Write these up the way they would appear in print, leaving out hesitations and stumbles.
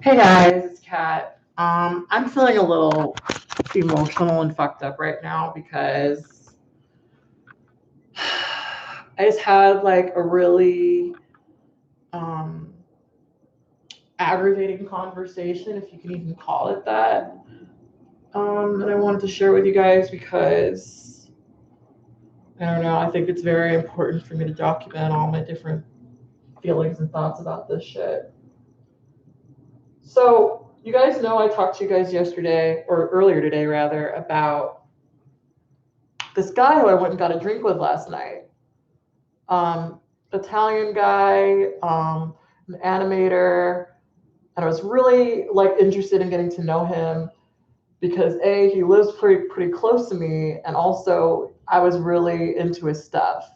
Hey guys, it's Kat. I'm feeling a little emotional and fucked up right now because I just had like a really um, aggravating conversation, if you can even call it that. And I wanted to share with you guys because I don't know. I think it's very important for me to document all my different feelings and thoughts about this shit. So you guys know I talked to you guys yesterday or earlier today rather about this guy who I went and got a drink with last night. Italian guy, an animator, and I was really like interested in getting to know him because A, he lives pretty close to me, and also I was really into his stuff.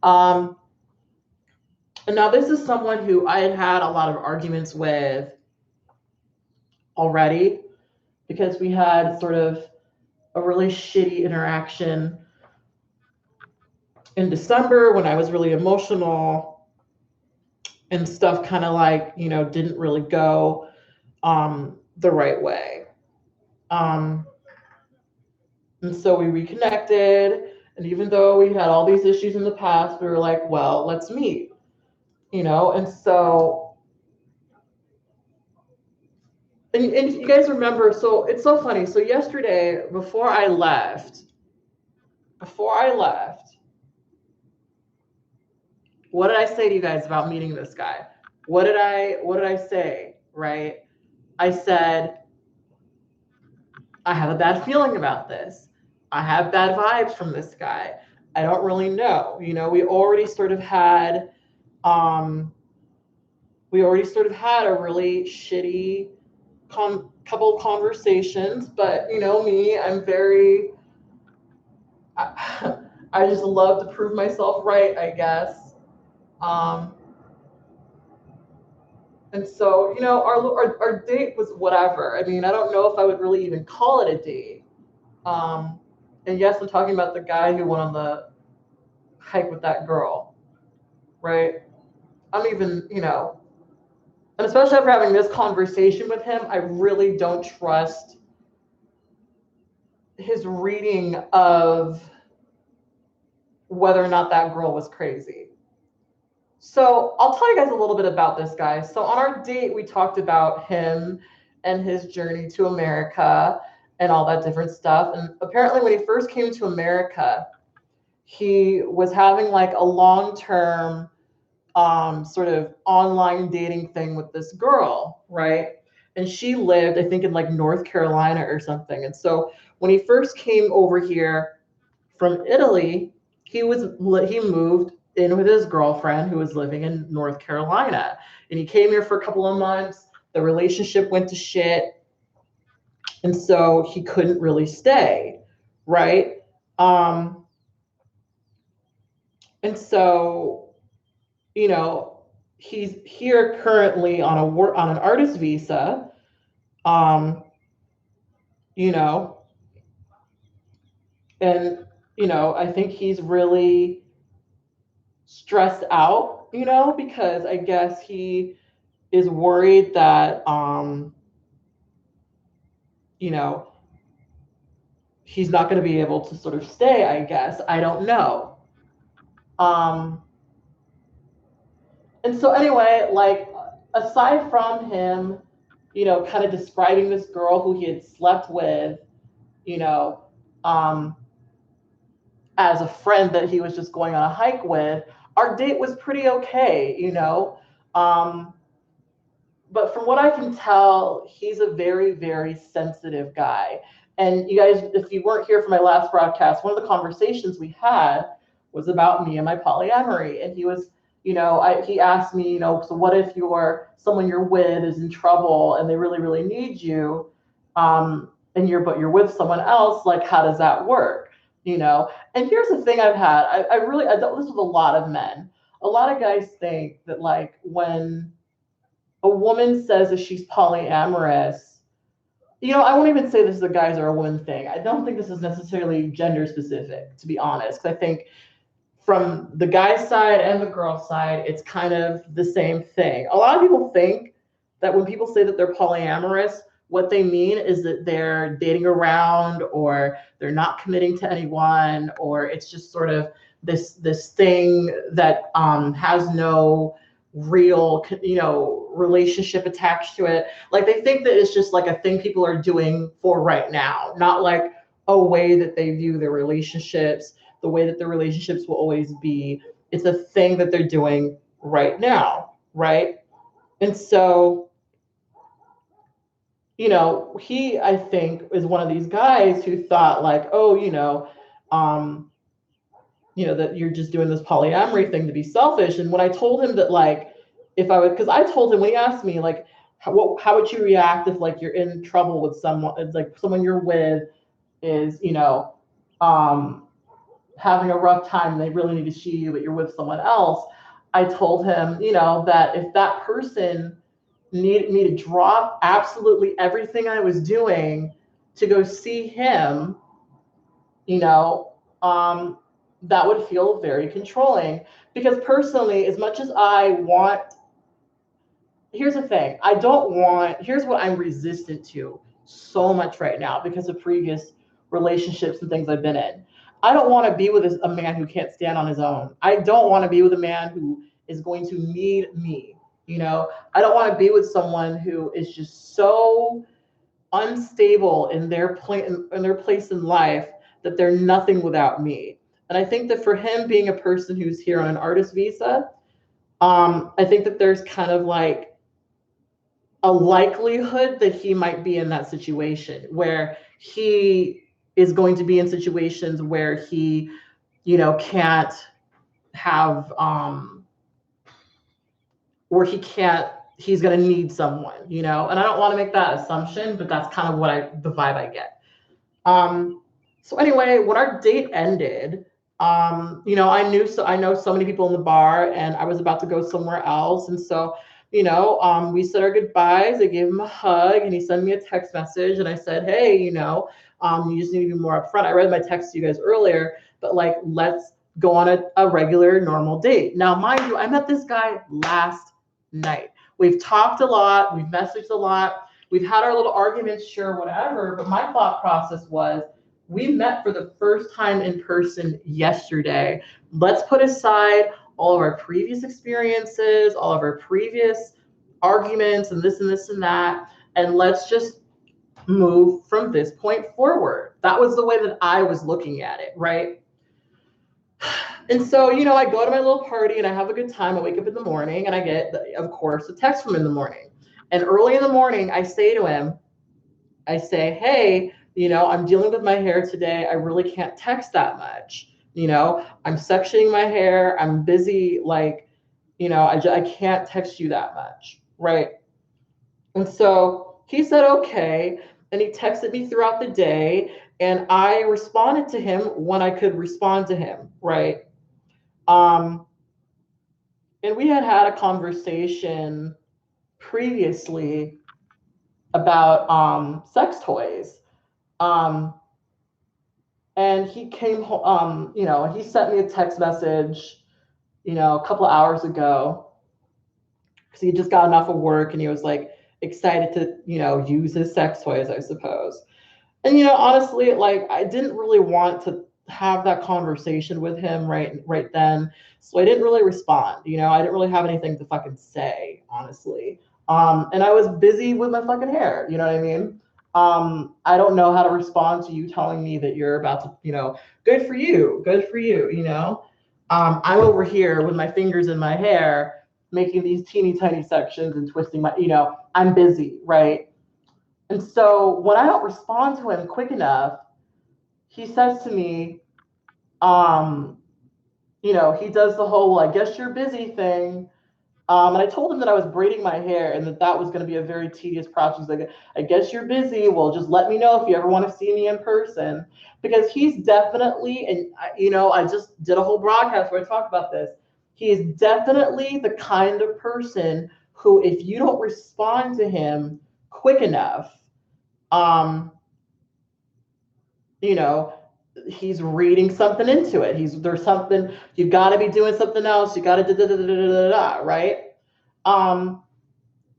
Um, and now this is someone who I had had a lot of arguments with already because we had sort of a really shitty interaction in December when I was really emotional and stuff kind of like, didn't really go the right way. Um, and so we reconnected. And even though we had all these issues in the past, we were like, well, let's meet. And so, and you guys remember, so it's so funny. So yesterday, before I left, what did I say to you guys about meeting this guy? What did I say? Right? I said, I have a bad feeling about this. I have bad vibes from this guy. I don't really know. We already sort of had um a really shitty couple conversations, but me, I'm very I, I just love to prove myself right, I guess. Um and so, our date was whatever. I mean, I don't know if I would really even call it a date. Um, and yes, I'm talking about the guy who went on the hike with that girl, right? I'm even, and especially after having this conversation with him, I really don't trust his reading of whether or not that girl was crazy. So I'll tell you guys a little bit about this guy. So on our date, we talked about him and his journey to America and all that different stuff. And apparently, when he first came to America, he was having like a long-term sort of online dating thing with this girl, right? And she lived, I think, in like North Carolina or something. And so when he first came over here from Italy, he moved in with his girlfriend who was living in North Carolina, and he came here for a couple of months. The relationship went to shit, and so he couldn't really stay, right? Um, and so you know, he's here currently on an artist visa. Um, you know, and I think he's really stressed out, because I guess he is worried that you know, he's not going to be able to sort of stay, I guess. I don't know. Um and so anyway, like aside from him, kind of describing this girl who he had slept with, you know, um, as a friend that he was just going on a hike with, our date was pretty okay. Um, but from what I can tell, he's a very, very sensitive guy. And you guys, if you weren't here for my last broadcast, one of the conversations we had was about me and my polyamory. And he was, he asked me, so what if someone you're with is in trouble and they really, really need you, and you're with someone else, like how does that work? And here's the thing I've had. I dealt this with a lot of men. A lot of guys think that like when a woman says that she's polyamorous, I won't even say this is a guys or a woman thing. I don't think this is necessarily gender specific, to be honest. 'Cause I think from the guy side and the girl side, it's kind of the same thing. A lot of people think that when people say that they're polyamorous, what they mean is that they're dating around, or they're not committing to anyone, or it's just sort of this thing that has no real, relationship attached to it. Like, they think that it's just like a thing people are doing for right now, not like a way that they view their relationships, the way that their relationships will always be. It's a thing that they're doing right now, right? And so, he, I think, is one of these guys who thought like, oh, um, that you're just doing this polyamory thing to be selfish. And when I told him that, like, if I would, because I told him, when he asked me, like, how would you react if, like, you're in trouble with someone, it's like someone you're with is, um, having a rough time and they really need to see you, but you're with someone else. I told him, that if that person needed me to drop absolutely everything I was doing to go see him, you know, um, that would feel very controlling. Because personally, as much as I want, here's the thing, here's what I'm resistant to so much right now because of previous relationships and things I've been in. I don't want to be with a man who can't stand on his own. I don't want to be with a man who is going to need me. I don't want to be with someone who is just so unstable in their place in life that they're nothing without me. And I think that for him, being a person who's here on an artist visa, I think that there's kind of like a likelihood that he might be in that situation where he is going to be in situations where he, can't have, where he's going to need someone, and I don't want to make that assumption, but that's kind of the vibe I get. So anyway, when our date ended, I know so many people in the bar, and I was about to go somewhere else. And so, we said our goodbyes. I gave him a hug, and he sent me a text message, and I said, hey, you just need to be more upfront. I read my text to you guys earlier, but like, let's go on a regular, normal date. Now, mind you, I met this guy last night. We've talked a lot. We've messaged a lot. We've had our little arguments, sure, whatever. But my thought process was, we met for the first time in person yesterday. Let's put aside all of our previous experiences, all of our previous arguments, and this and that, and let's just move from this point forward. That was the way that I was looking at it, right? And so, I go to my little party and I have a good time. I wake up in the morning and I get, of course, a text from him in the morning. And early in the morning, I say to him, hey, I'm dealing with my hair today. I really can't text that much. I'm sectioning my hair. I'm busy. Like, I can't text you that much. Right. And so he said, okay. And he texted me throughout the day. And I responded to him when I could respond to him. Right. And we had a conversation previously about sex toys. And he came home, he sent me a text message, a couple of hours ago, because he just got enough of work and he was like excited to, use his sex toys, I suppose. And, honestly, like, I didn't really want to have that conversation with him right then. So I didn't really respond, I didn't really have anything to fucking say, honestly. And I was busy with my fucking hair, you know what I mean? I don't know how to respond to you telling me that you're about to, good for you, I'm over here with my fingers in my hair, making these teeny tiny sections and twisting my, I'm busy, right? And so when I don't respond to him quick enough, he says to me, he does the whole, I guess you're busy thing. And I told him that I was braiding my hair and that was going to be a very tedious process. Like, I guess you're busy. Well, just let me know if you ever want to see me in person. Because he's definitely, and I just did a whole broadcast where I talked about this. He is definitely the kind of person who, if you don't respond to him quick enough, he's reading something into it. There's something, you've got to be doing something else. You got to right? And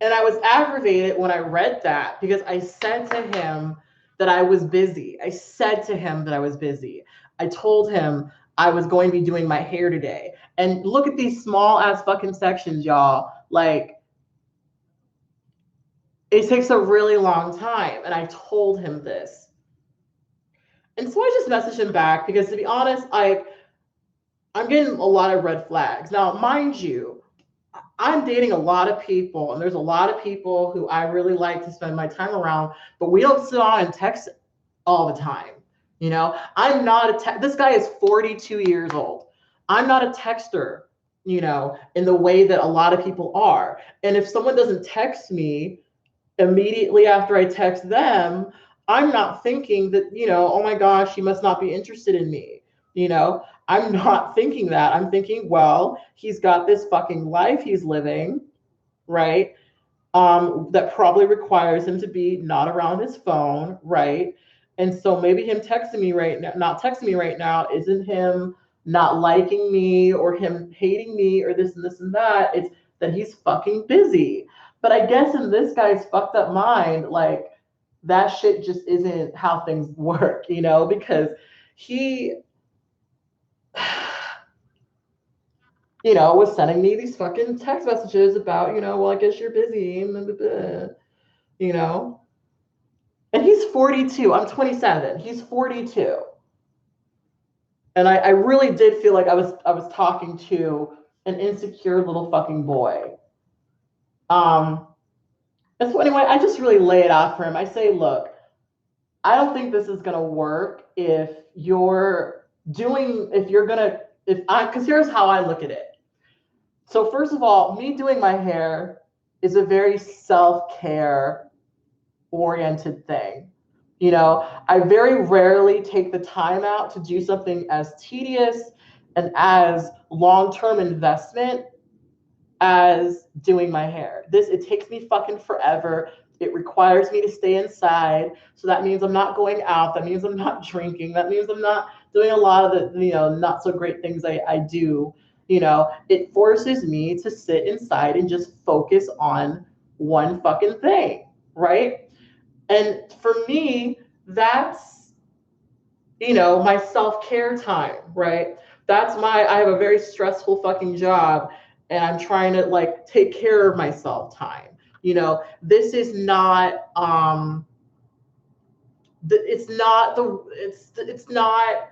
And I was aggravated when I read that because I said to him that I was busy. I said to him that I was busy. I told him I was going to be doing my hair today. And look at these small ass fucking sections, y'all. Like, it takes a really long time. And I told him this. And so I just messaged him back because, to be honest, I'm getting a lot of red flags. Now, mind you, I'm dating a lot of people, and there's a lot of people who I really like to spend my time around, but we don't sit on and text all the time. You know, I'm not this guy is 42 years old. I'm not a texter, you know, in the way that a lot of people are. And if someone doesn't text me immediately after I text them, I'm not thinking that, you know, oh my gosh, he must not be interested in me. You know, I'm not thinking that. I'm thinking, well, he's got this fucking life he's living, right? That probably requires him to be not around his phone, right? And so maybe him texting me right now, not texting me right now, isn't him not liking me or him hating me or this and this and that. It's that he's fucking busy. But I guess in this guy's fucked up mind, like, that shit just isn't how things work, you know, because he, you know, was sending me these fucking text messages about, you know, well, I guess you're busy, you know. And he's 42. I'm 27. He's 42. And I really did feel like I was talking to an insecure little fucking boy. Um, and so anyway, I just really lay it out for him. I say, look, I don't think this is gonna work if you're gonna, if I, because here's how I look at it. So first of all, me doing my hair is a very self-care oriented thing. You know, I very rarely take the time out to do something as tedious and as long-term investment as doing my hair. It takes me fucking forever. It requires me to stay inside. So that means I'm not going out. That means I'm not drinking. That means I'm not doing a lot of the, you know, not so great things I do. You know, it forces me to sit inside and just focus on one fucking thing, right? And for me, that's, you know, my self-care time, right? I have a very stressful fucking job and I'm trying to like take care of myself time. You know, this is not, it's not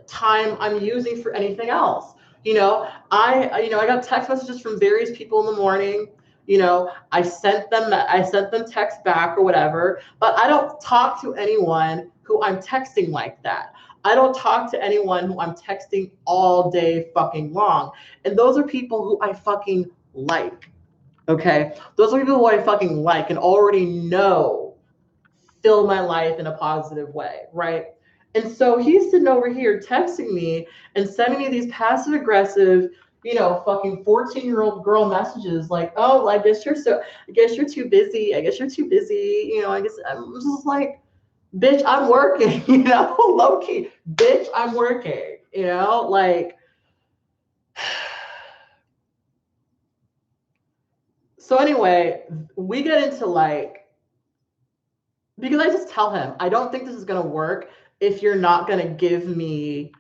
time I'm using for anything else. You know, I got text messages from various people in the morning. You know, I sent them text back or whatever, but I don't talk to anyone who I'm texting like that. I don't talk to anyone who I'm texting all day fucking long. And those are people who I fucking like. Okay? Those are people who I fucking like and already know fill my life in a positive way, right? And so he's sitting over here texting me and sending me these passive aggressive, you know, fucking 14-year-old girl messages like, oh, I guess you're too busy. I guess you're too busy. You know, I guess I'm just like, bitch, I'm working, you know, low key, bitch, I'm working, you know, like, so anyway, we get into like, because I just tell him, I don't think this is going to work if you're not going to give me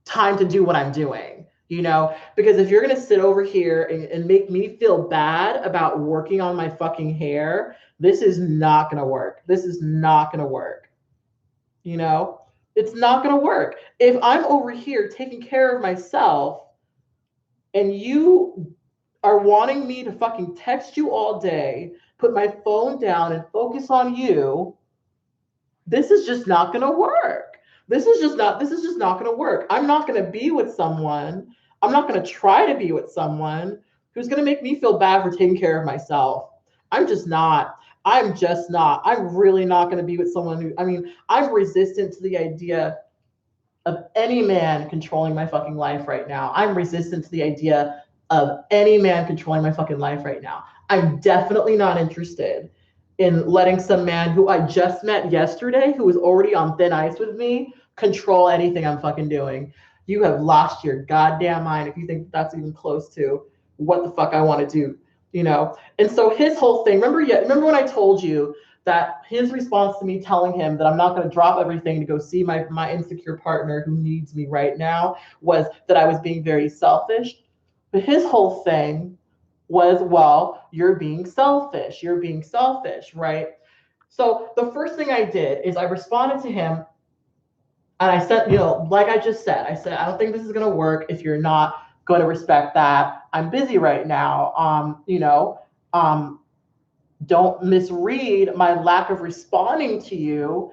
time to do what I'm doing, you know? Because if you're going to sit over here and make me feel bad about working on my fucking hair, this is not going to work. This is not going to work, you know? It's not going to work. If I'm over here taking care of myself and you are wanting me to fucking text you all day, put my phone down and focus on you, this is just not going to work. This is just not going to work. I'm not going to be with someone. I'm not going to try to be with someone who's going to make me feel bad for taking care of myself. I'm just not. I'm just not. I'm really not going to be with someone who, I mean, I'm resistant to the idea of any man controlling my fucking life right now. I'm resistant to the idea of any man controlling my fucking life right now. I'm definitely not interested in letting some man who I just met yesterday, who was already on thin ice with me, control anything I'm fucking doing. You have lost your goddamn mind if you think that's even close to what the fuck I want to do. you know? And so his whole thing, remember when I told you that his response to me telling him that I'm not going to drop everything to go see my insecure partner who needs me right now was that I was being very selfish. But his whole thing was, well, you're being selfish. You're being selfish, right? So the first thing I did is I responded to him and I said, like I just said, I said, I don't think this is going to work if you're not going to respect that. I'm busy right now. Don't misread my lack of responding to you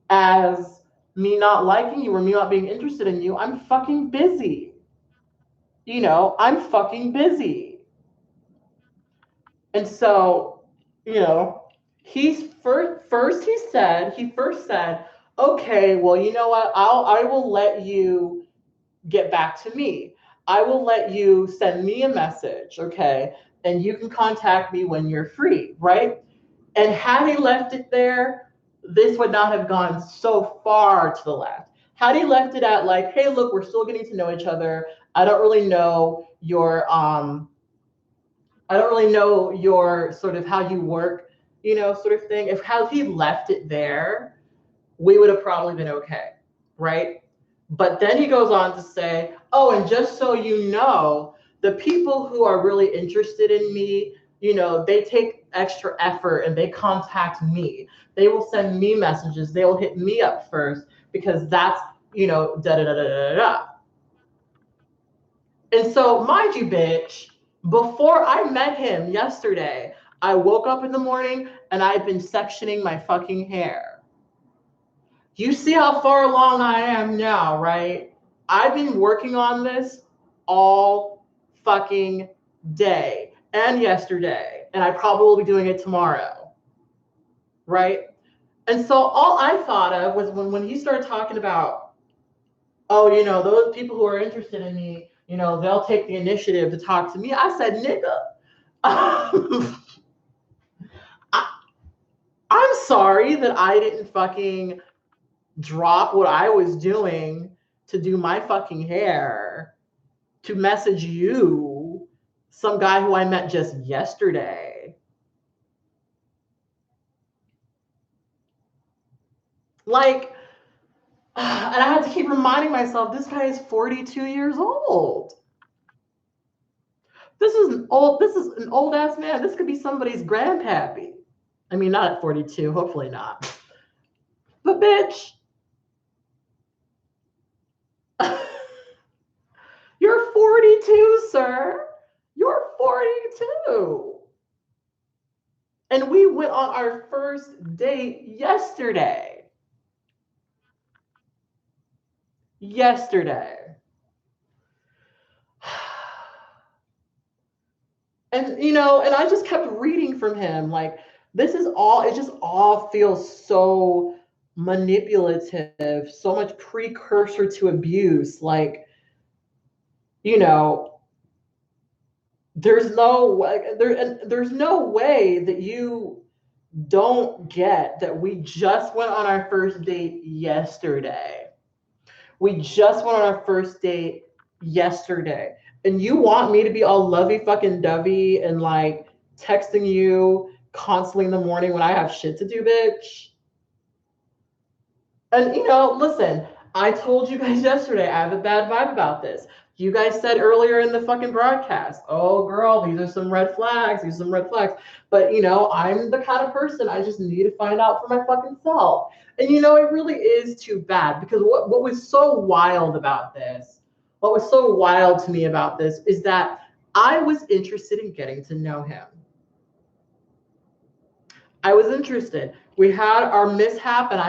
as me not liking you or me not being interested in you. I'm fucking busy. I'm fucking busy. And so, he first said, okay, well, you know what? I will let you get back to me. I will let you send me a message, okay? And you can contact me when you're free, right? And had he left it there, this would not have gone so far to the left. Had he left it at like, hey, look, we're still getting to know each other. I don't really know your sort of how you work, sort of thing. If how he left it there, we would have probably been okay, right? But then he goes on to say, oh, and just so you know, the people who are really interested in me, they take extra effort and they contact me. They will send me messages. They will hit me up first because that's, da da da da da da. And so, mind you, bitch, before I met him yesterday, I woke up in the morning and I've been sectioning my fucking hair. You see how far along I am now, right? I've been working on this all fucking day and yesterday, and I probably will be doing it tomorrow, right? And so all I thought of was when he started talking about, oh, those people who are interested in me, they'll take the initiative to talk to me. I said, nigga, I'm sorry that I didn't fucking drop what I was doing to do my fucking hair to message you, some guy who I met just yesterday. Like, and I had to keep reminding myself, this guy is 42 years old. This is an old ass man. This could be somebody's grandpappy. I mean, not at 42, hopefully not. But bitch, you're 42, sir. You're 42. And we went on our first date yesterday. And I just kept reading from him. Like, it just all feels so manipulative, so much precursor to abuse. Like, there's no way that you don't get that we just went on our first date yesterday. And you want me to be all lovey fucking dovey and like texting you constantly in the morning when I have shit to do, bitch. And listen, I told you guys yesterday, I have a bad vibe about this. You guys said earlier in the fucking broadcast, oh girl, these are some red flags. But I'm the kind of person I just need to find out for my fucking self. And it really is too bad because what was so wild to me about this is that I was interested in getting to know him. I was interested. We had our mishap and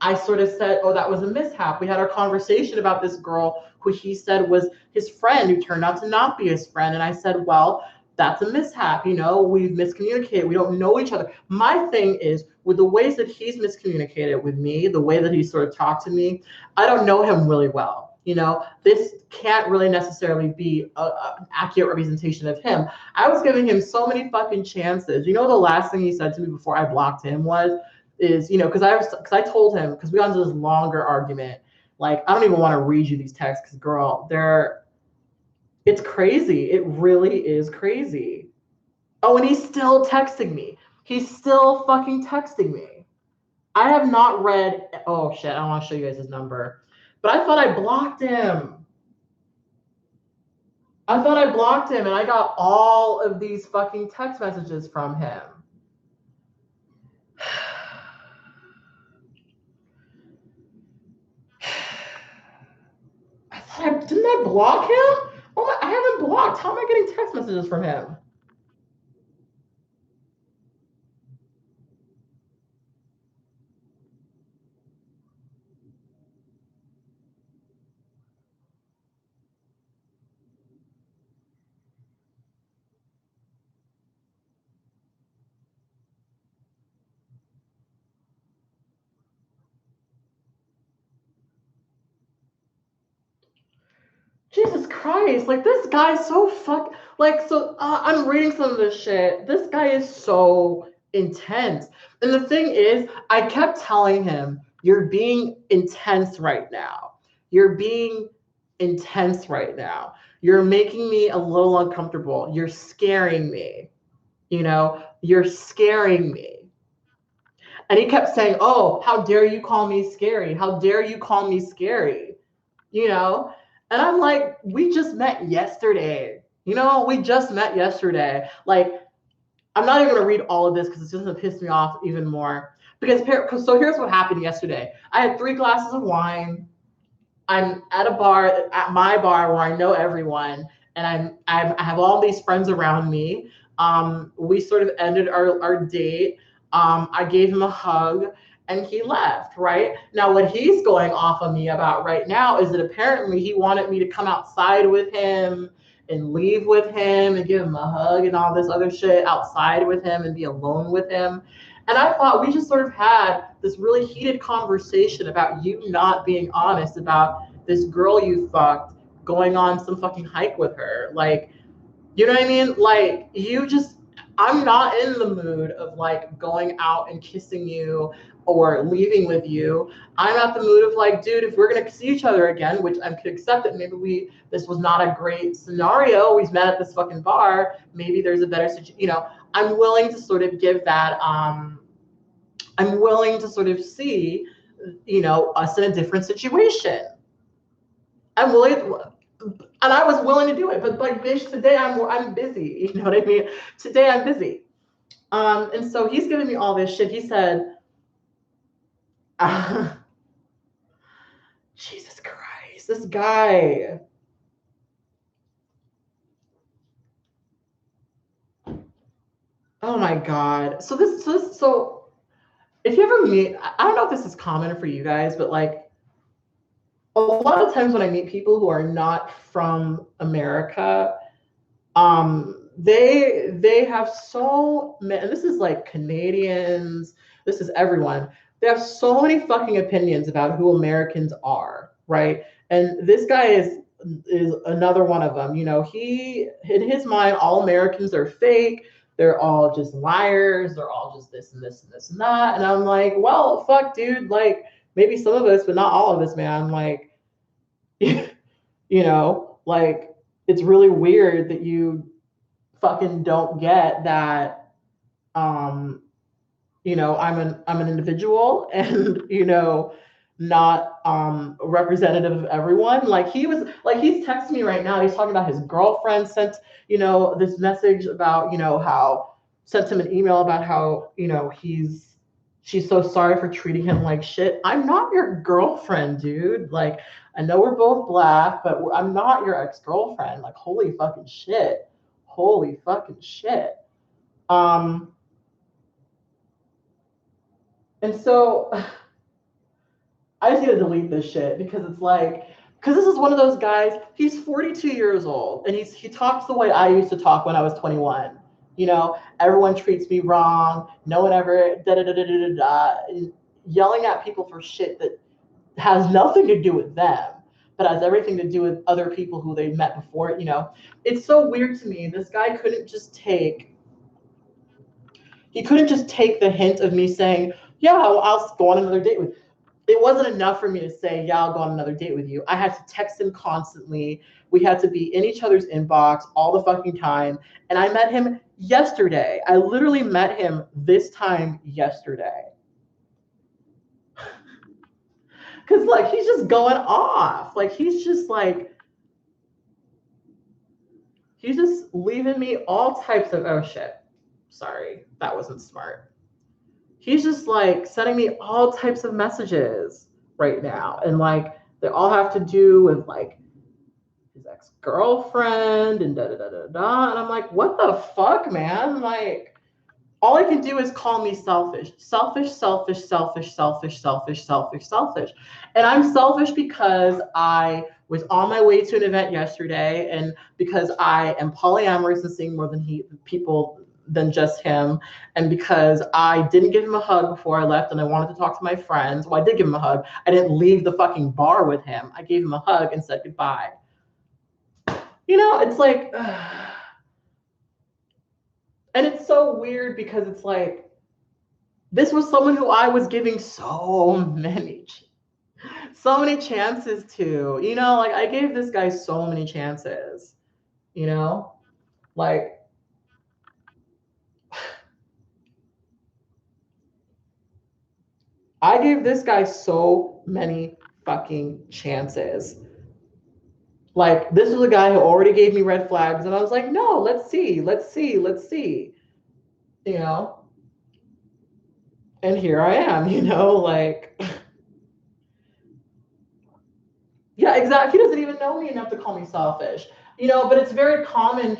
I sort of said, oh, that was a mishap. We had our conversation about this girl who he said was his friend who turned out to not be his friend. And I said, well, that's a mishap. We've miscommunicated. We don't know each other. My thing is with the ways that he's miscommunicated with me, the way that he sort of talked to me, I don't know him really well. This can't really necessarily be an accurate representation of him. I was giving him so many fucking chances. The last thing he said to me before I blocked him is because I told him, because we got into this longer argument. Like, I don't even want to read you these texts because, girl, it's crazy. It really is crazy. Oh, and he's still texting me. He's still fucking texting me. I have not read. Oh shit! I want to show you guys his number, but I thought I blocked him. I thought I blocked him, and I got all of these fucking text messages from him. Didn't I block him? Oh my, I haven't blocked. How am I getting text messages from him? Jesus Christ, like this guy's so I'm reading some of this shit. This guy is so intense. And the thing is, I kept telling him, you're being intense right now. You're being intense right now. You're making me a little uncomfortable. You're scaring me. You're scaring me. And he kept saying, oh, how dare you call me scary? How dare you call me scary? You know? And I'm like, we just met yesterday. We just met yesterday. Like, I'm not even going to read all of this because it's just going to piss me off even more. So here's what happened yesterday. I had 3 glasses of wine. I'm at a bar, at my bar where I know everyone, and I have all these friends around me. We sort of ended our date. I gave him a hug and he left, right? Now, what he's going off of me about right now is that apparently he wanted me to come outside with him and leave with him and give him a hug and all this other shit outside with him and be alone with him. And I thought we just sort of had this really heated conversation about you not being honest about this girl you fucked going on some fucking hike with her. Like, you know what I mean? Like, I'm not in the mood of like going out and kissing you or leaving with you. I'm at the mood of like, dude, if we're gonna see each other again, which I could accept that maybe this was not a great scenario. We met at this fucking bar. Maybe there's a better situation. I'm willing to sort of give that. I'm willing to sort of see, us in a different situation. I'm willing, and I was willing to do it. But like, bitch, today I'm busy. You know what I mean? Today I'm busy. And so he's giving me all this shit. He said, Jesus Christ, this guy. Oh my God. So if you ever meet, I don't know if this is common for you guys, but like a lot of times when I meet people who are not from America, they have so many, and this is like Canadians, this is everyone. They have so many fucking opinions about who Americans are, right? And this guy is another one of them. He, in his mind, all Americans are fake. They're all just liars. They're all just this and this and this and that. And I'm like, well, fuck, dude. Like, maybe some of us, but not all of us, man. Like, like, it's really weird that you fucking don't get that. I'm an individual and not representative of everyone. Like, he's texting me right now. He's talking about his girlfriend sent this message about how, sent him an email about how she's so sorry for treating him like shit. I'm not your girlfriend, dude. Like, I know we're both Black, but I'm not your ex-girlfriend. Like, holy fucking shit. Holy fucking shit. And so I just need to delete this shit because it's like, because this is one of those guys, he's 42 years old and he talks the way I used to talk when I was 21. Everyone treats me wrong. No one ever yelling at people for shit that has nothing to do with them, but has everything to do with other people who they met before. It's so weird to me. This guy couldn't just take the hint of me saying, yeah, I'll go on another date with you. It wasn't enough for me to say, yeah, I'll go on another date with you. I had to text him constantly. We had to be in each other's inbox all the fucking time. And I met him yesterday. I literally met him this time yesterday. Because like he's just going off. Like he's just leaving me all types of, oh shit, sorry, that wasn't smart. He's just like sending me all types of messages right now. And like they all have to do with like his ex-girlfriend and da da da da da. And I'm like, what the fuck, man? Like, all I can do is call me selfish. Selfish, selfish, selfish, selfish, selfish, selfish, selfish. And I'm selfish because I was on my way to an event yesterday, and because I am polyamorous and seeing more than people than just him, and because I didn't give him a hug before I left and I wanted to talk to my friends. Well, I did give him a hug. I didn't leave the fucking bar with him. I gave him a hug and said goodbye. You know, it's like, and it's so weird because it's like, this was someone who I was giving so many chances to, you know, like I gave this guy so many chances, you know, like I gave this guy so many fucking chances. Like this was a guy who already gave me red flags, and I was like, no, let's see, you know. And here I am, you know, like yeah, exactly. He doesn't even know me enough to call me selfish, you know. But it's very common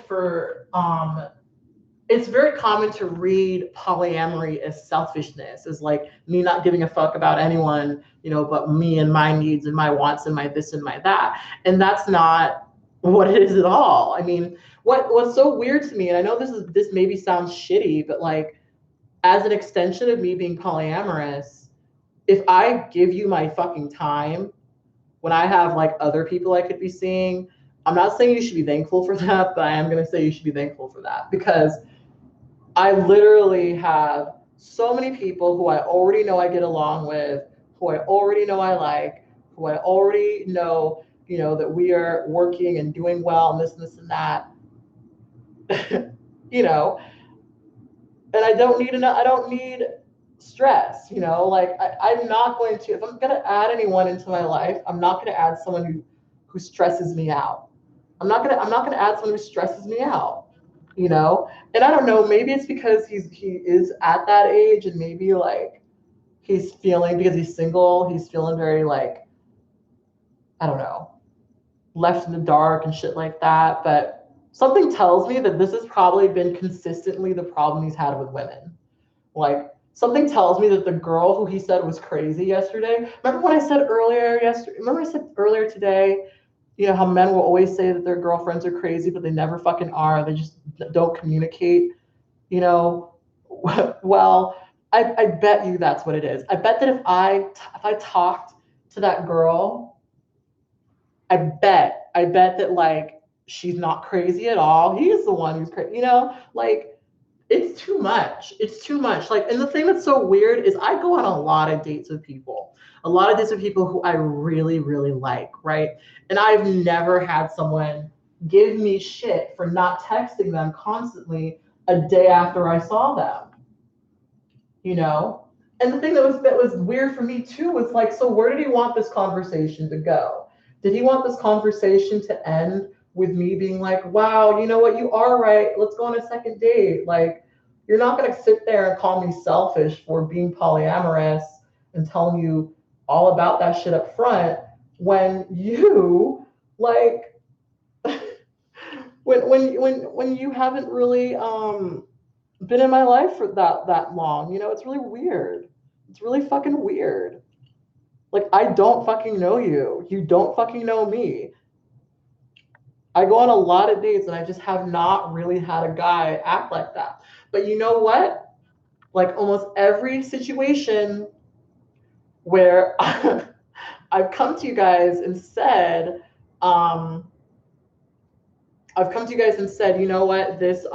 to read polyamory as selfishness, as like me not giving a fuck about anyone, you know, but me and my needs and my wants and my this and my that. And that's not what it is at all. I mean, what's so weird to me, and I know this maybe sounds shitty, but like as an extension of me being polyamorous, if I give you my fucking time when I have like other people I could be seeing, I'm not saying you should be thankful for that, but I am going to say you should be thankful for that, because I literally have so many people who I already know I get along with, who I already know I like, who I already know, you know, that we are working and doing well and this and that, you know, and I don't need stress, you know, like I'm not going to, if I'm going to add anyone into my life, I'm not going to add someone who stresses me out. I'm not going to add someone who stresses me out, you know? And I don't know, maybe it's because he is at that age, and maybe like he's feeling, because he's single, he's feeling very like, I don't know, left in the dark and shit like that. But something tells me that this has probably been consistently the problem he's had with women. Like something tells me that the girl who he said was crazy yesterday. Remember I said earlier today, you know, how men will always say that their girlfriends are crazy, but they never fucking are. They just don't communicate, you know. Well, I bet you that's what it is. I bet that if I talked to that girl, I bet that like she's not crazy at all. He's the one who's crazy, you know, like it's too much. It's too much. Like, and the thing that's so weird is I go on a lot of dates with people who I really, really like, right? And I've never had someone give me shit for not texting them constantly a day after I saw them, you know? And the thing that was weird for me too was like, so where did he want this conversation to go? Did he want this conversation to end with me being like, wow, you know what, you are right, let's go on a second date? Like, you're not going to sit there and call me selfish for being polyamorous and telling you all about that shit up front when you like when you haven't really been in my life for that long. You know, it's really weird. It's really fucking weird. Like, I don't fucking know you. You don't fucking know me. I go on a lot of dates and I just have not really had a guy act like that. But you know what? Like almost every situation where I've come to you guys and said, you know what, this,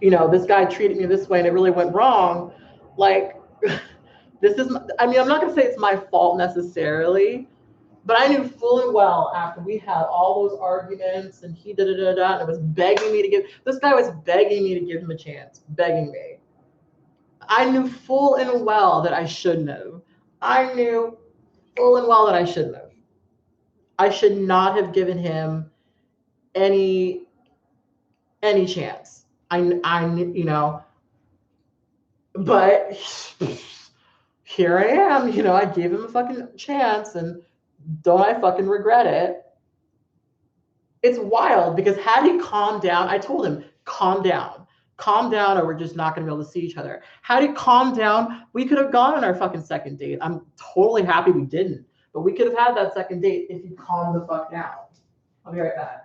you know, this guy treated me this way and it really went wrong. Like, this is, I mean, I'm not going to say it's my fault necessarily, But I knew full and well after we had all those arguments and he and it was begging me to give, this guy was begging me to give him a chance, begging me. I knew full and well that I shouldn't have. I knew full and well that I shouldn't have. I should not have given him any chance. But here I am, I gave him a fucking chance and don't I fucking regret it? It's wild because had he calmed down, I told him, calm down or we're just not going to be able to see each other. Had he calmed down, we could have gone on our fucking second date. I'm totally happy we didn't, but we could have had that second date if he calmed the fuck down. I'll be right back.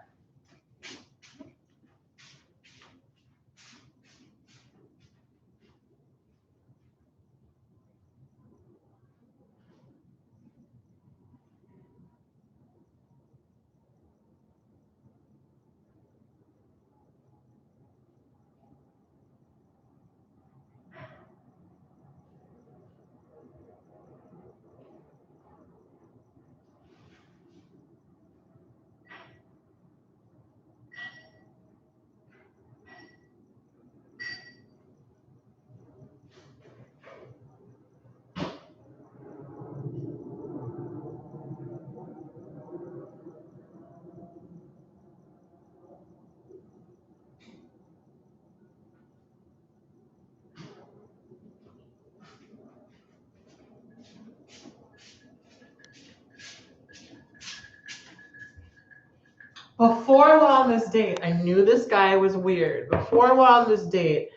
Before I went on this date, I knew this guy was weird. Before I went on this date,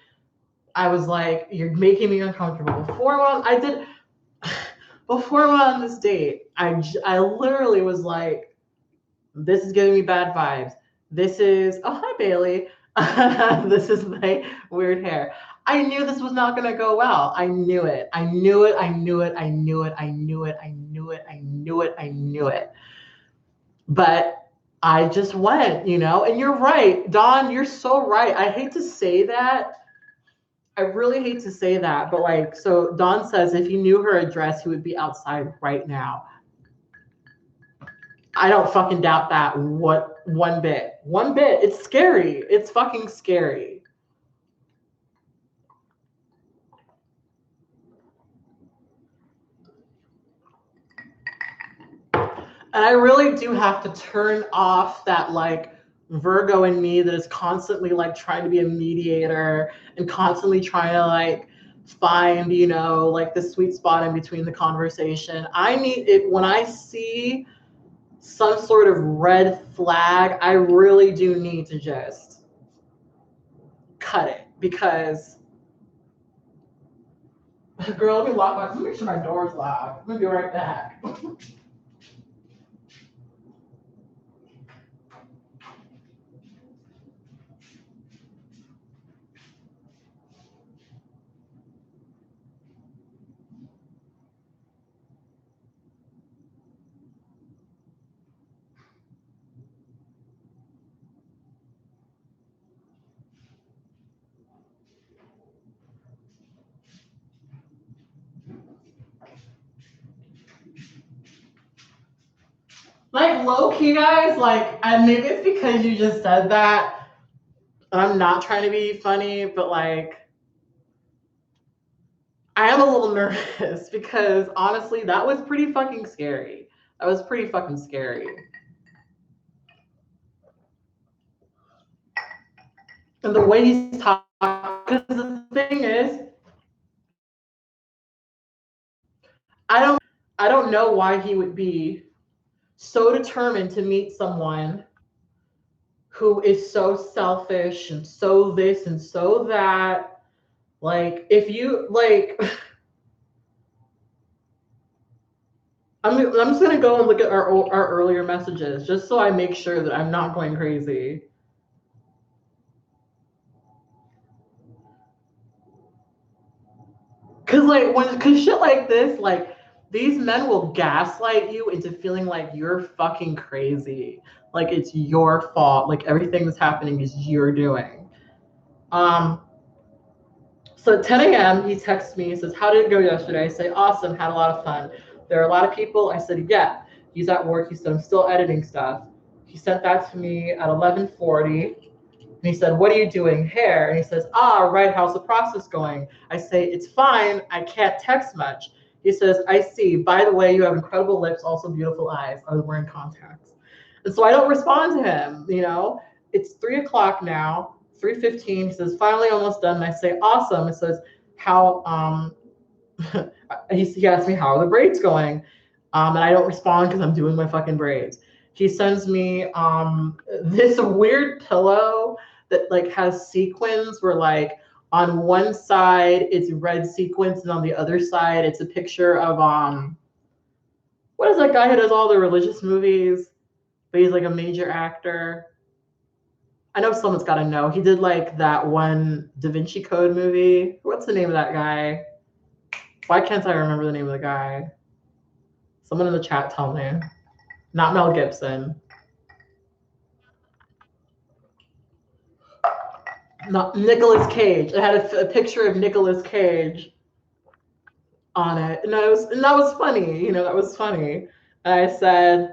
I was like, you're making me uncomfortable. Before I went on this date, I literally was like, this is giving me bad vibes. This is, oh, hi, Bailey. This is my weird hair. I knew this was not going to go well. I knew it. But I just went, and you're right. Dawn, you're so right. I hate to say that. I really hate to say that, but so Dawn says if he knew her address, he would be outside right now. I don't fucking doubt that one bit. It's scary. It's fucking scary. And I really do have to turn off that Virgo in me that is constantly trying to be a mediator and constantly trying to find, the sweet spot in between the conversation. I need it when I see some sort of red flag, I really do need to just cut it because girl, let me make sure my door's locked. I'm gonna be right back. Low key, guys, and maybe it's because you just said that. I'm not trying to be funny, but I am a little nervous because honestly, that was pretty fucking scary. That was pretty fucking scary. And the way he's talking, because the thing is, I don't know why he would be so determined to meet someone who is so selfish and so this and so that. If you I'm just gonna go and look at our earlier messages just so I make sure that I'm not going crazy. Cause shit like this, these men will gaslight you into feeling like you're fucking crazy. It's your fault. Everything that's happening is you're doing. So at 10 a.m., he texts me. He says, how did it go yesterday? I say, awesome, had a lot of fun. There are a lot of people. I said, yeah. He's at work. He said, I'm still editing stuff. He sent that to me at 11:40. And he said, what are you doing? Hair. And he says, right, how's the process going? I say, it's fine. I can't text much. He says, I see. By the way, you have incredible lips, also beautiful eyes. I was wearing contacts. And so I don't respond to him, It's 3 o'clock now, 3:15. He says, finally almost done. And I say, awesome. It says, how, he asked me, how are the braids going? And I don't respond because I'm doing my fucking braids. He sends me this weird pillow that like has sequins where like on one side it's red sequins and on the other side it's a picture of what is that guy who does all the religious movies, but he's like a major actor. I know someone's got to know. He did like that one Da Vinci Code movie. What's the name of that guy? Why can't I remember the name of the guy? Someone in the chat tell me. Not Mel Gibson. Not Nicolas Cage. It had a picture of Nicolas Cage on it, and that was funny. That was funny. And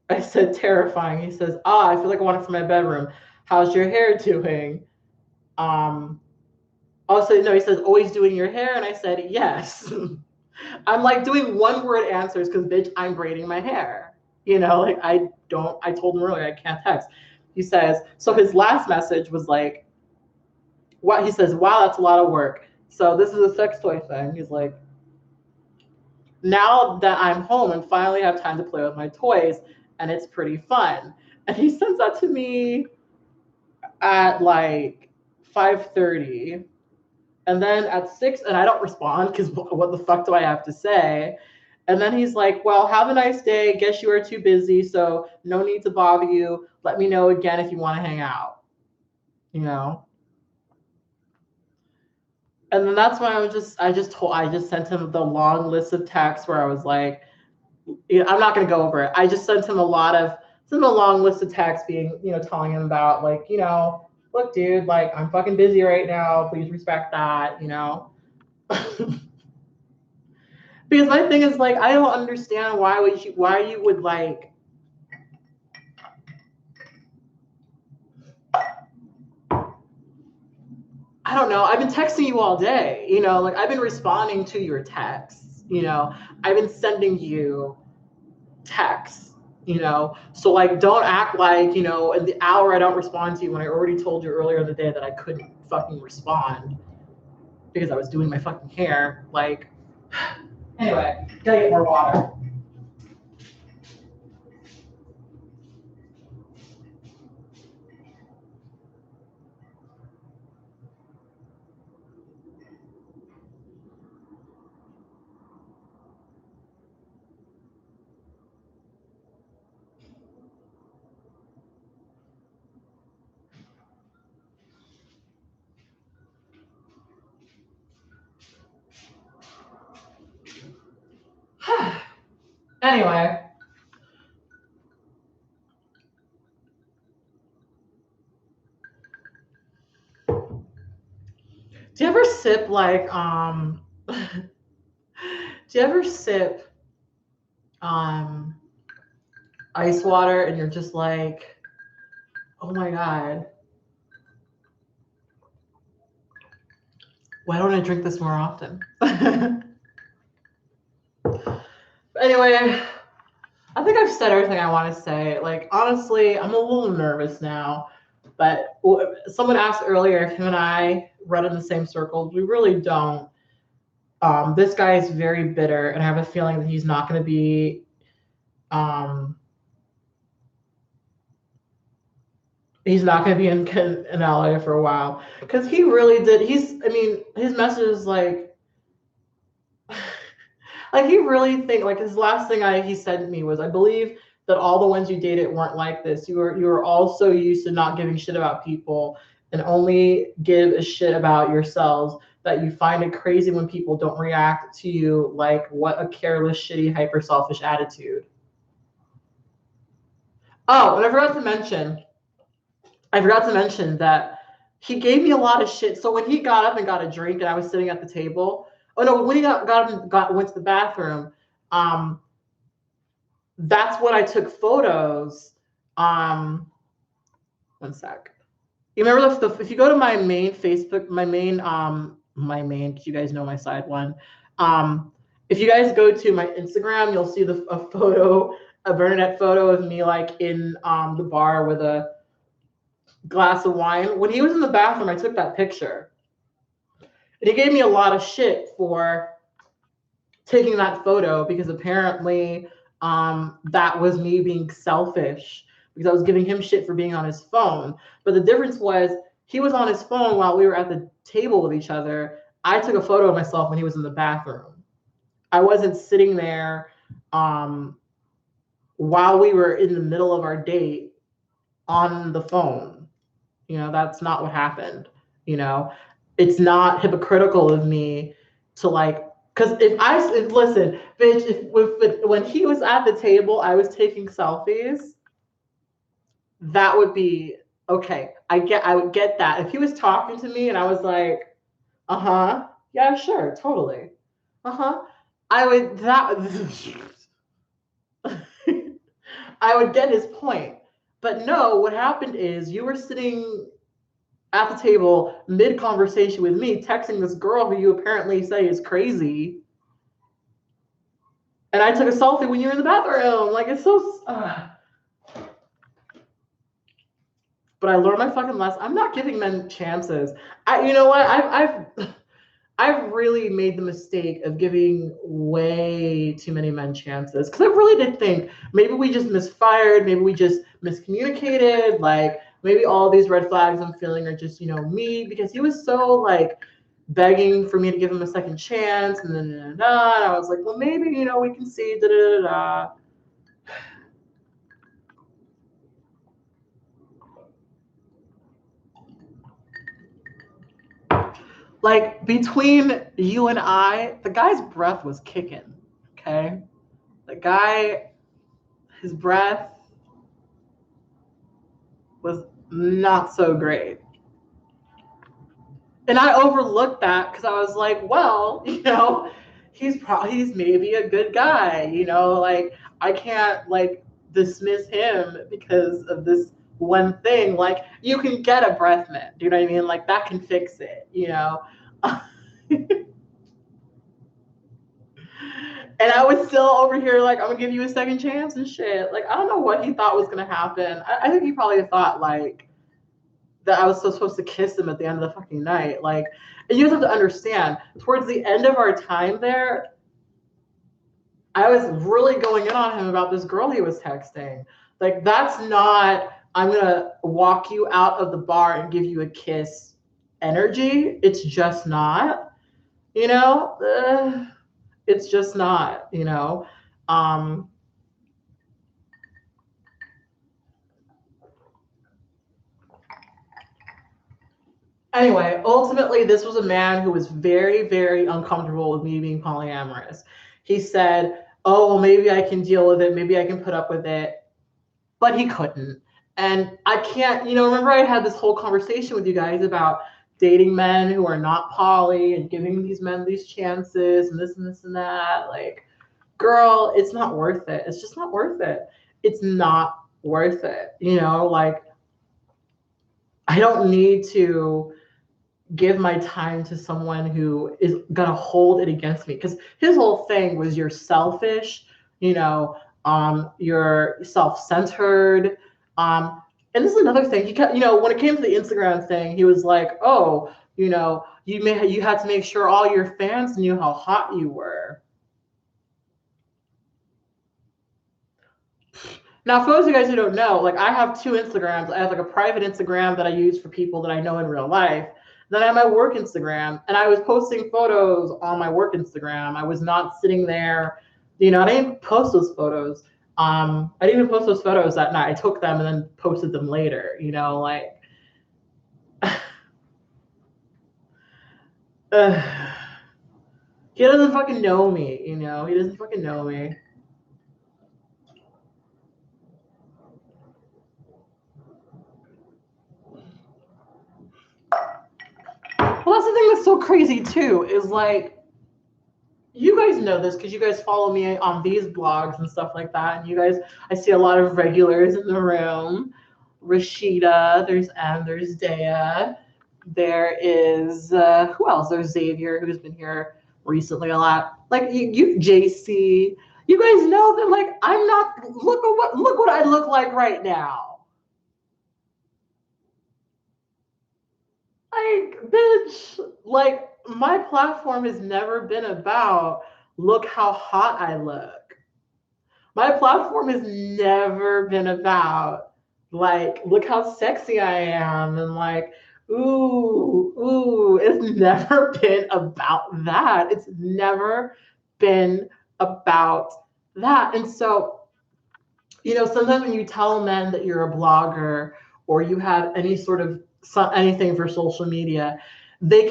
I said terrifying. He says, I feel like I want it for my bedroom. How's your hair doing? Also, no, he says, always doing your hair, and I said yes. I'm like doing one-word answers because, bitch, I'm braiding my hair. Like I told him earlier I can't text. He says, so his last message was like, what? He says, wow, that's a lot of work. So this is a sex toy thing. He's like, now that I'm home and finally have time to play with my toys, and it's pretty fun. And he sends that to me at like 5:30. And then at 6, and I don't respond because what the fuck do I have to say? And then he's like, well, have a nice day. Guess you are too busy, so no need to bother you. Let me know again if you want to hang out. And then that's when I just sent him the long list of texts where I was like, I'm not going to go over it. I just sent him a long list of texts being, telling him about like, look, dude, like I'm fucking busy right now. Please respect that, Because my thing is like, I don't understand why you would like, I don't know. I've been texting you all day, like I've been responding to your texts, I've been sending you texts, so like, don't act like, in the hour I don't respond to you when I already told you earlier in the day that I couldn't fucking respond because I was doing my fucking hair. Like, anyway, gotta get more water. Anyway. Do you ever sip like do you ever sip ice water and you're just like, oh my God, why don't I drink this more often? Anyway, I think I've said everything I want to say. Like, honestly, I'm a little nervous now. But someone asked earlier if him and I run in the same circles. We really don't. This guy is very bitter, and I have a feeling that he's not going to be. He's not going to be in LA for a while because he really did. His message is like, like he really think like his last thing he said to me was, I believe that all the ones you dated weren't like this. You were all so used to not giving shit about people and only give a shit about yourselves that you find it crazy when people don't react to you like what a careless, shitty, hyper selfish attitude. Oh, and I forgot to mention that he gave me a lot of shit. So when he got up and got a drink and I was sitting at the table, when he got up and went to the bathroom, that's when I took photos. Um, One sec. You remember if you go to my main Facebook, because you guys know my side one. If you guys go to my Instagram, you'll see a photo, a Bernadette photo of me like in the bar with a glass of wine. When he was in the bathroom, I took that picture. And he gave me a lot of shit for taking that photo because apparently that was me being selfish because I was giving him shit for being on his phone. But the difference was he was on his phone while we were at the table with each other. I took a photo of myself when he was in the bathroom. I wasn't sitting there while we were in the middle of our date on the phone. That's not what happened. It's not hypocritical of me to like, because listen, bitch, when he was at the table, I was taking selfies. That would be okay. I would get that if he was talking to me and I was like, yeah, sure, totally, I would that. I would get his point, but no. What happened is you were sitting at the table mid conversation with me, texting this girl who you apparently say is crazy. And I took a selfie when you were in the bathroom. Like, it's so. But I learned my fucking lesson. I'm not giving men chances. You know what? I've really made the mistake of giving way too many men chances because I really did think maybe we just misfired, maybe we just miscommunicated, like maybe all these red flags I'm feeling are just me, because he was so like begging for me to give him a second chance, and then and I was like, well, maybe we can see da da da da. Like between you and I, the guy's breath was kicking. Okay, the guy, his breath was not so great. And I overlooked that because I was like, well, he's maybe a good guy, like I can't like dismiss him because of this one thing. Like you can get a breath mint, do you know what I mean? Like that can fix it. And I was still over here like, I'm gonna give you a second chance and shit. Like I don't know what he thought was gonna happen. I think he probably thought like that I was so supposed to kiss him at the end of the fucking night. Like, and you have to understand, towards the end of our time there, I was really going in on him about this girl he was texting. Like, that's not, I'm gonna walk you out of the bar and give you a kiss energy. It's just not, you know? It's just not. Um, Anyway, ultimately, this was a man who was very, very uncomfortable with me being polyamorous. He said, oh, well, maybe I can deal with it. Maybe I can put up with it. But he couldn't. And I can't, remember I had this whole conversation with you guys about dating men who are not poly and giving these men these chances and this and this and that. Like, girl, it's not worth it. It's just not worth it. It's not worth it. Like, I don't need to give my time to someone who is gonna hold it against me, because his whole thing was you're selfish, you're self-centered, and this is another thing. He kept, when it came to the Instagram thing, he was like, oh, you had to make sure all your fans knew how hot you were. Now, for those of you guys who don't know, like I have two Instagrams. I have like a private Instagram that I use for people that I know in real life. Then I have my work Instagram, and I was posting photos on my work Instagram. I was not sitting there, I didn't post those photos. I didn't even post those photos that night. I took them and then posted them later, like he doesn't fucking know me, he doesn't fucking know me. Well, that's the thing that's so crazy too, is like, you guys know this because you guys follow me on these blogs and stuff like that. And you guys, I see a lot of regulars in the room. Rashida, there's M, there's Dea, there is who else? There's Xavier, who's been here recently a lot. Like you JC. You guys know that like I'm not look what I look like right now. Like, bitch, like my platform has never been about look how hot I look. My platform has never been about like look how sexy I am and like ooh. It's never been about that. It's never been about that. And so, sometimes when you tell men that you're a blogger or you have any sort of anything for social media, they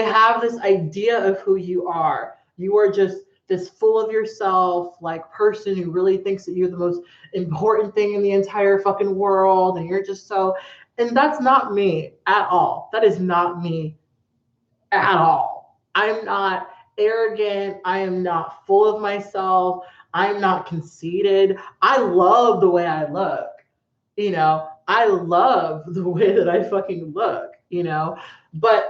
have this idea of who you are. You are just this full of yourself like person who really thinks that you're the most important thing in the entire fucking world, and you're just so, and that's not me at all. That is not me at all. I'm not arrogant. I am not full of myself. I'm not conceited. I love the way I look. I love the way that I fucking look, but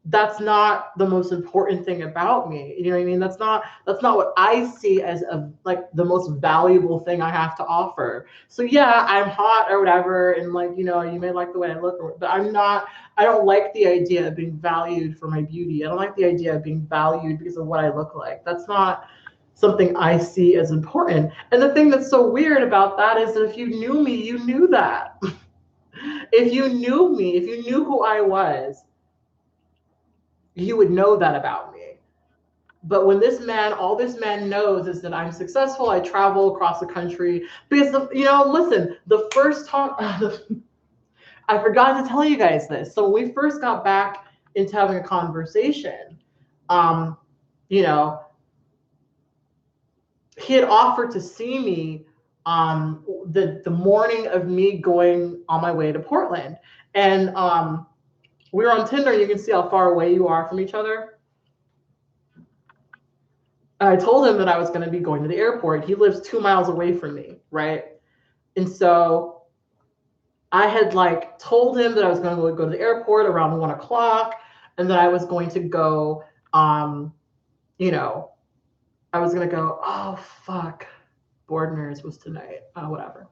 that's not the most important thing about me. You know what I mean? That's not what I see as like the most valuable thing I have to offer. So yeah, I'm hot or whatever. And like, you may like the way I look, but I don't like the idea of being valued for my beauty. I don't like the idea of being valued because of what I look like. That's not something I see as important. And the thing that's so weird about that is that if you knew me, you knew that. If you knew me, if you knew who I was, you would know that about me. But when all this man knows is that I'm successful, I travel across the country because, listen, the first talk, I forgot to tell you guys this. So when we first got back into having a conversation, he had offered to see me the morning of me going on my way to Portland. And we were on Tinder. You can see how far away you are from each other. And I told him that I was going to be going to the airport. He lives 2 miles away from me, right? And so I had like told him that I was going to go to the airport around 1 o'clock, and that I was going to go, I was going to go, oh, fuck. Bordner's was tonight. Whatever.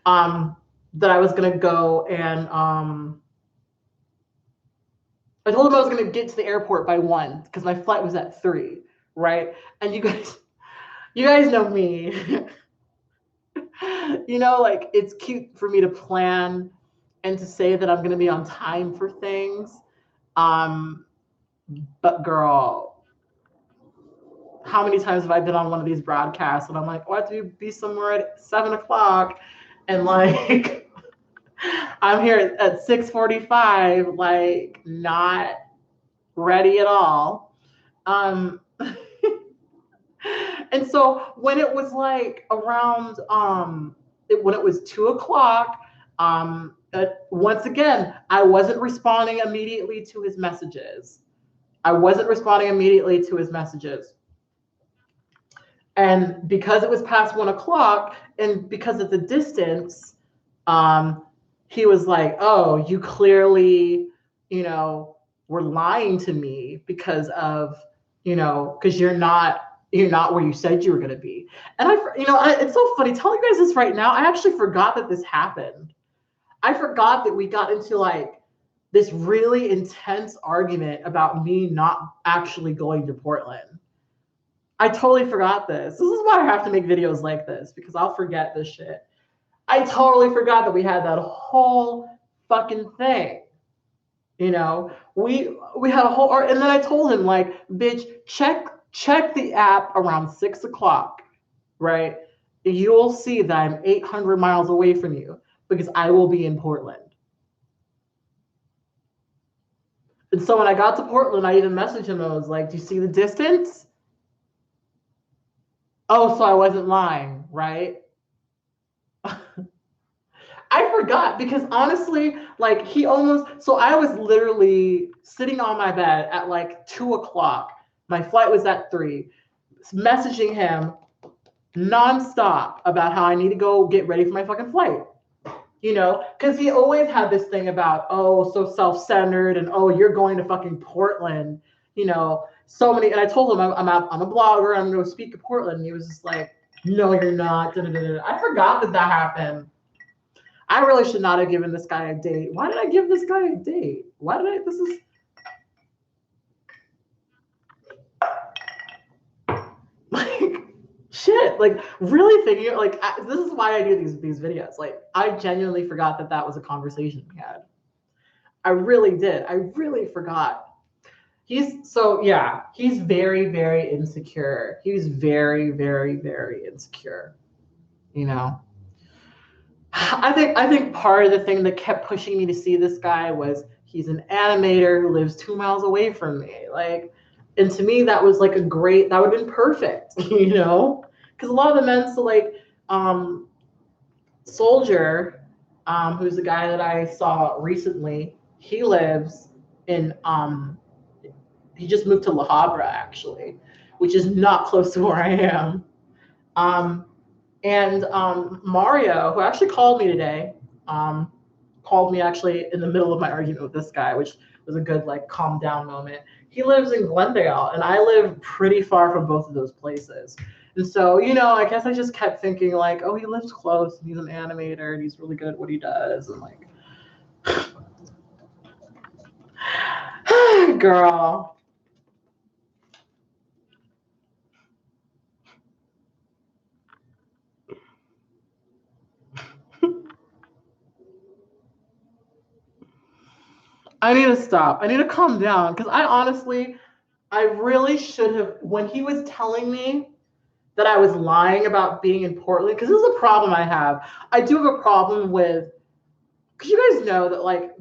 That I was going to go and I told him I was going to get to the airport by 1 because my flight was at 3, right? And you guys know me. Like it's cute for me to plan and to say that I'm going to be on time for things. But girl, how many times have I been on one of these broadcasts and I'm like, oh, I have to be somewhere at 7 o'clock, and like I'm here at 6:45, like not ready at all. And so when it was like around when it was 2 o'clock, once again, I wasn't responding immediately to his messages. And because it was past 1 o'clock and because of the distance, he was like, oh, you clearly, were lying to me because of, because you're not where you said you were going to be. And it's so funny telling you guys this right now. I actually forgot that this happened. I forgot that we got into like this really intense argument about me not actually going to Portland. I totally forgot this. This is why I have to make videos like this, because I'll forget this shit. I totally forgot that we had that whole fucking thing. We had a whole, and then I told him like, bitch, check the app around 6 o'clock, right? You'll see that I'm 800 miles away from you because I will be in Portland. And so when I got to Portland, I even messaged him. I was like, do you see the distance? Oh, so I wasn't lying, right? I forgot because honestly, like so I was literally sitting on my bed at like 2 o'clock, My flight was at 3. Messaging him nonstop about how I need to go get ready for my fucking flight. You know, because he always had this thing about, oh, so self-centered, and oh, you're going to fucking Portland. You know, so many. And I told him I'm a blogger. I'm going to speak at Portland. And he was just like, no, you're not. I forgot that happened. I really should not have given this guy a date. Why did I give this guy a date? Why did I? This is. Like, shit, like really thinking, like, this is why I do these videos. Like, I genuinely forgot that was a conversation we had. I really did. I really forgot. He's very, very insecure. He's very, very, very insecure. You know, I think part of the thing that kept pushing me to see this guy was he's an animator who lives 2 miles away from me. Like, and to me, that was like that would have been perfect, you know? Because a lot of the men, so like Soldier, who's the guy that I saw recently, he lives in, he just moved to La Habra, actually, which is not close to where I am. And Mario, who actually called me today, called me actually in the middle of my argument with this guy, which was a good, like, calm down moment. He lives in Glendale, and I live pretty far from both of those places. And so, you know, I guess I just kept thinking, like, oh, he lives close, and he's an animator, and he's really good at what he does. And, like, girl. I need to stop. I need to calm down, because I really should have, when he was telling me that I was lying about being in Portland, because this is a problem I have. I do have a problem with, because you guys know that, like,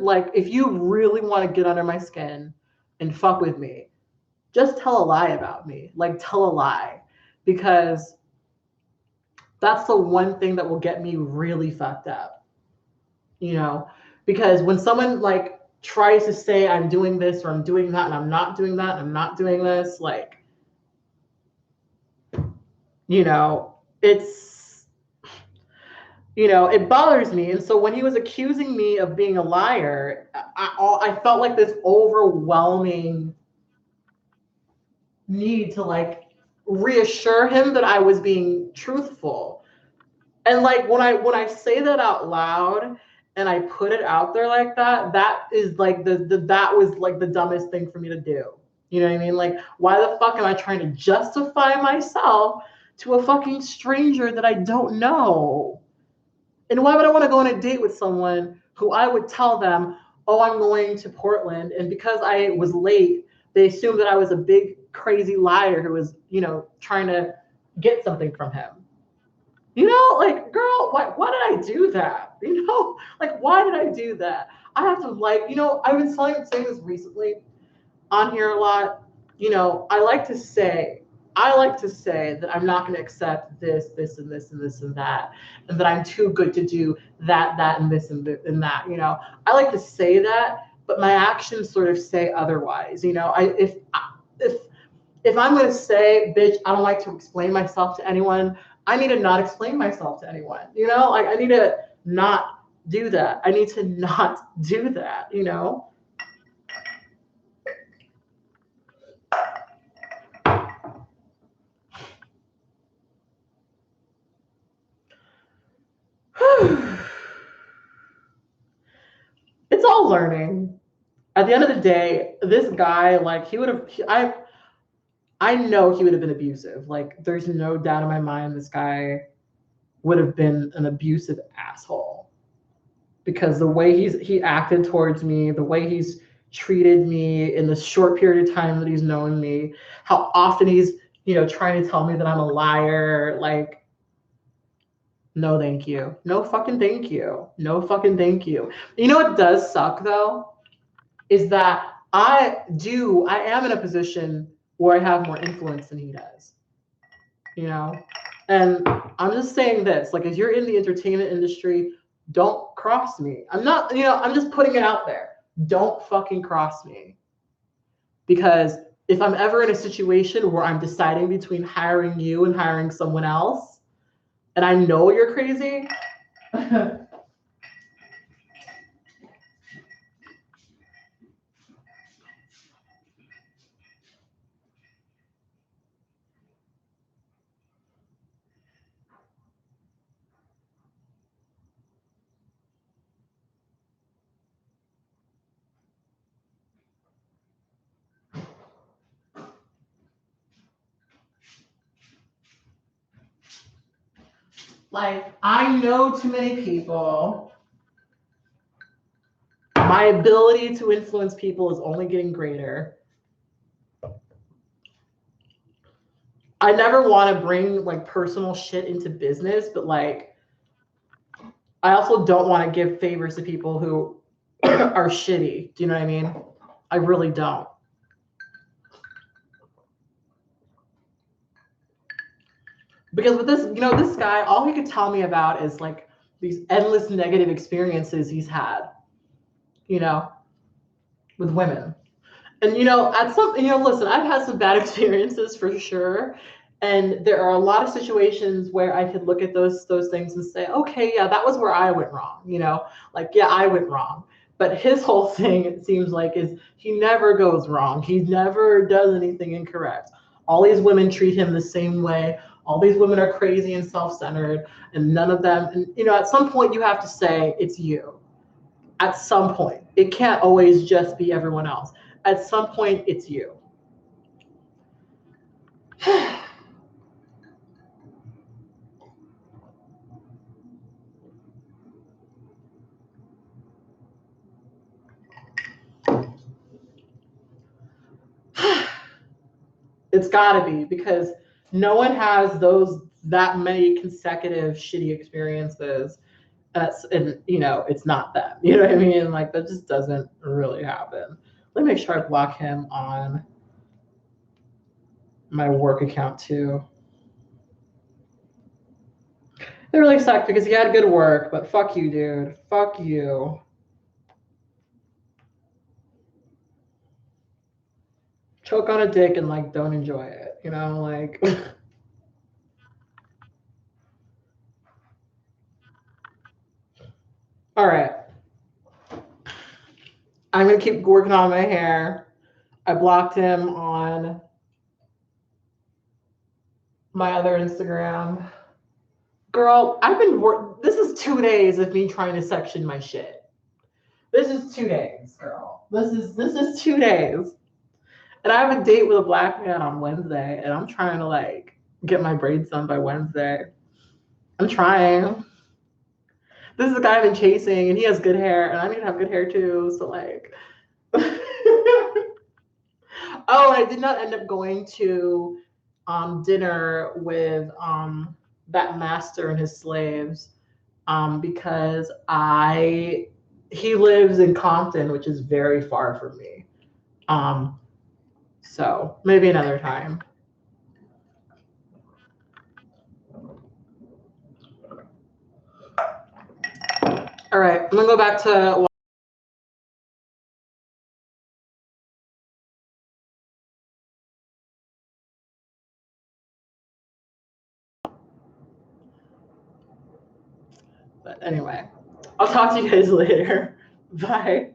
like, if you really want to get under my skin and fuck with me, just tell a lie about me. Like, tell a lie, because that's the one thing that will get me really fucked up, you know? Because when someone, like, tries to say I'm doing this or I'm doing that and I'm not doing that and I'm not doing this, like, you know, it's, you know, it bothers me. And so when he was accusing me of being a liar, I felt like this overwhelming need to, like, reassure him that I was being truthful. And, like, when I say that out loud and I put it out there like that, that is like that was like the dumbest thing for me to do. You know what I mean? Like, why the fuck am I trying to justify myself to a fucking stranger that I don't know? And why would I want to go on a date with someone who I would tell them, oh, I'm going to Portland, and because I was late, they assumed that I was a big crazy liar who was, you know, trying to get something from him. You know, like, girl, why did I do that? You know, like, why did I do that? I have to, like, you know, I've been saying this recently on here a lot. You know, I like to say that I'm not going to accept this, and this, and this, and that, and that I'm too good to do that, and this, and that. You know, I like to say that, but my actions sort of say otherwise. You know, if I'm going to say, bitch, I don't like to explain myself to anyone, I need to not explain myself to anyone. You know, like, I need to not do that. I need to not do that. You know. It's all learning. At the end of the day, this guy, like, I know he would have been abusive. Like, there's no doubt in my mind this guy would have been an abusive asshole, because the way he acted towards me, the way he's treated me in the short period of time that he's known me, how often he's, you know, trying to tell me that I'm a liar, like, no, thank you. No fucking thank you. No fucking thank you. You know what does suck, though, is that I am in a position where I have more influence than he does. You know? And I'm just saying this, like, as you're in the entertainment industry, don't cross me. I'm not, you know, I'm just putting it out there. don't fucking cross me. Because if I'm ever in a situation where I'm deciding between hiring you and hiring someone else, and I know you're crazy, like, I know too many people. My ability to influence people is only getting greater. I never want to bring like personal shit into business, but like, I also don't want to give favors to people who are shitty. Do you know what I mean? I really don't. Because with this, this guy, all he could tell me about is like these endless negative experiences he's had, with women. And listen, I've had some bad experiences for sure. And there are a lot of situations where I could look at those things and say, okay, yeah, that was where I went wrong, like, yeah, I went wrong. But his whole thing, it seems like, is he never goes wrong. He never does anything incorrect. All these women treat him the same way. All these women are crazy and self-centered, and none of them, and at some point you have to say it's you. At some point. It can't always just be everyone else. At some point, it's you. It's got to be, because no one has that many consecutive shitty experiences. And it's not them. You know what I mean? Like, that just doesn't really happen. Let me make sure I block him on my work account too. It really sucked because he had good work, but fuck you, dude. Fuck you. Choke on a dick and like don't enjoy it, like. All right. I'm gonna keep working on my hair. I blocked him on my other Instagram. Girl, this is 2 days of me trying to section my shit. This is 2 days, girl. This is 2 days. And I have a date with a black man on Wednesday, and I'm trying to like get my braids done by Wednesday. I'm trying. This is the guy I've been chasing, and he has good hair, and I need to have good hair too. So like, oh, I did not end up going to dinner with that master and his slaves because he lives in Compton, which is very far from me. So maybe another time. All right, I'm gonna go back to. But anyway, I'll talk to you guys later. Bye.